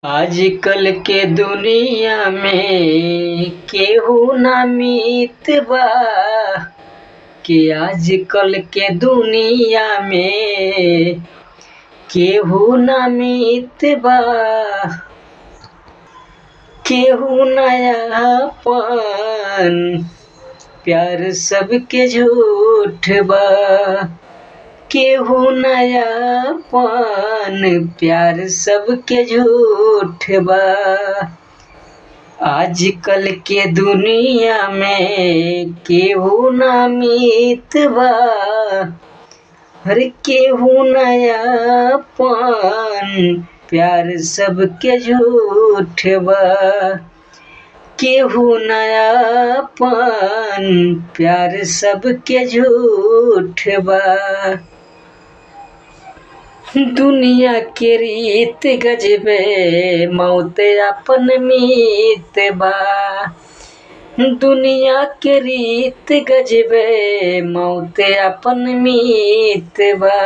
आजकल के दुनिया में केहू ना मीत बा कि आजकल के दुनिया में केहू ना मीत बा। केहू नयापन प्यार सबके झूठ बा। केहू नयापन प्यार सबके झूठ बा। आजकल के दुनिया में केहू ना मीत बा। हर केहू नयापन प्यार सबके झूठ बा। केहू नयापन प्यार सबके झूठ बा। दुनिया के रीत गजबे मौत अपन मीत बा। दुनिया के रीत गजबे मौत अपन मीत बा।